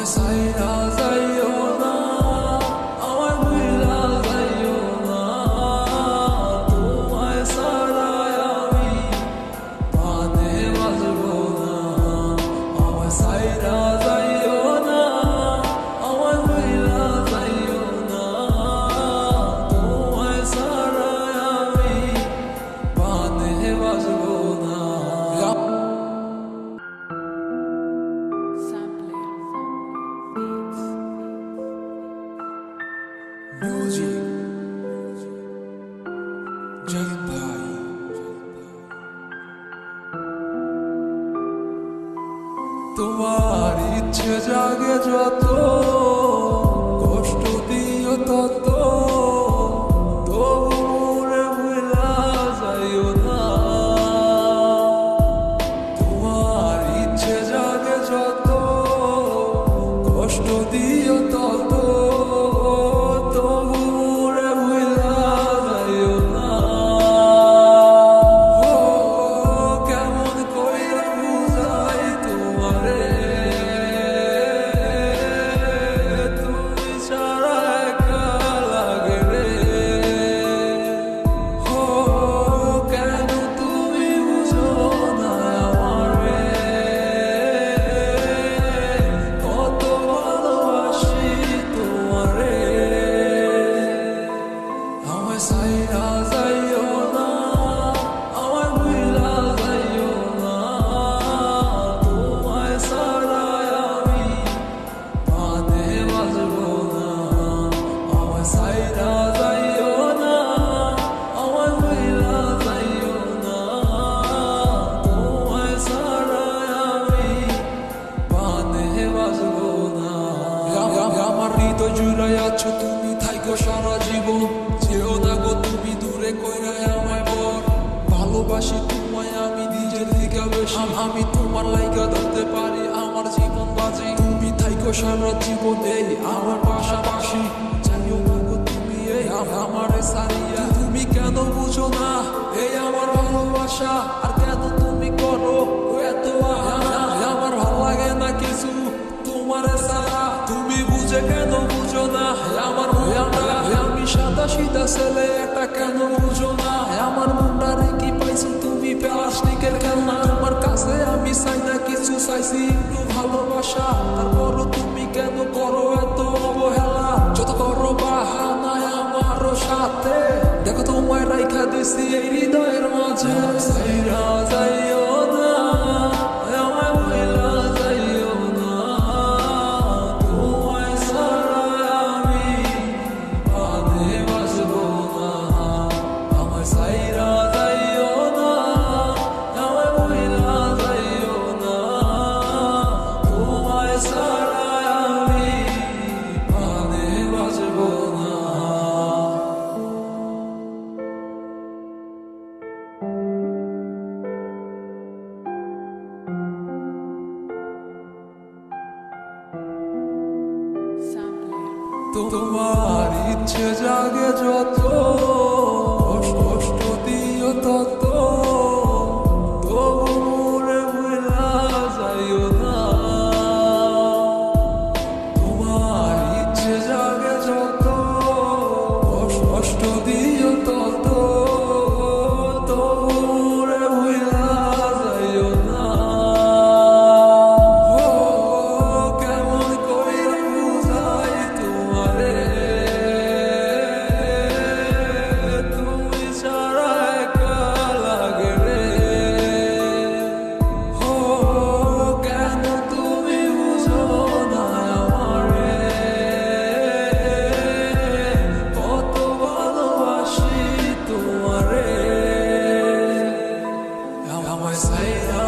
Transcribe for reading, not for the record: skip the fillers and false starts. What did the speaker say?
আমায় সাইরা যাইও না, আমায় ভুইলা যাইও না, তোমায় ছাড়া আমি প্রাণে বাঁচবো না। আমায় সাইরা যাইও না, আমায় ভুইলা যাইও না, তোমায় ছাড়া আমি প্রাণে বাঁচবো না। Music, Jai Bhai. তোমার ইচ্ছে জাগে যত, কষ্ট দিও তত, তবু মোরে ভুলা যাইও না। তোমার ইচ্ছে জাগে যত, কষ্ট দিও তত, তবু মোরে ভুলা যাইও না। ও কেমন কইরা বুঝাই তোমারে, তুমি ছাড়া একা লাগে রে। ও কেন তুমি বুঝো না আমারে, কত ভালোবাসি তোমারে। আমায় সাইরা যাইও না, আমায় ভুইলা যাইও না, তোমায় ছাড়া আমি প্রাণে বাঁচবো না। আমায় সাইরা যাইও না, আমায় ভুইলা যাইও না, তোমায় ছাড়া আমি প্রাণে বাঁচবো না। আমার হৃদয় জুড়াই আছো তুমি, থাইকো সারা জীবন, যেও না গো তুমি দূরে কইরাই আমায় বল। ভালোবাসি তোমায় আমি নিজের দিকে বেশি, আমি তোমার লাইগা ধরতে পারি আমার জীবন বাজি। তুমি থাইকো সারা জীবন এই আমার পাশাপাশি, জানিও না গো তুমি এই আমারে সারিয়া। তুমি কেন বুঝো না এই আমার ভালোবাসা, আর কেন তুমি করো এত আহানা। আমার ভালো লাগে না কিছু তোমারে সারা, তুমি বুঝে কেন বুঝো না আমার মনটা। আমি সাদা সিধা ছেলে একটা, কেন বুঝো না আমার মনটারে কি পাইছো তুমি প্লাস্টিকের খেলনা। তোমার কাছে আমি চাই না কিছু, চাইছি একটু ভালোবাসা, তারপরও তুমি কেন করো এত অবহেলা। যত করো বাহানা আমারও সাথে, দেখো তোমায় রাইখা দিছি এই হৃদয়ের মাঝে। সাইরা যাইও না, আমায় ভুইলা যাইও না, তোমায় ছাড়া আমি প্রাণে বাঁচবো না। আমায় সাইরা যাইও না, আমায় ভুইলা যাইও না, তোমায় ছাড়া আমি প্রাণে বাঁচবো না। তোমার ইচ্ছে জাগে যত, কষ্ট দিও তত, তবু মোরে ভুলা যাইও না। তোমার ইচ্ছে জাগে যত, কষ্ট দিও তত, তবু মোরে ভুলা যাইও না। ও কেমন কইরা বুঝাই তোমারে, তুমি ছাড়া একা লাগে রে। ও কেন তুমি বুঝো না আমারে, কত ভালোবাসি তোমারে। আমায় সাইরা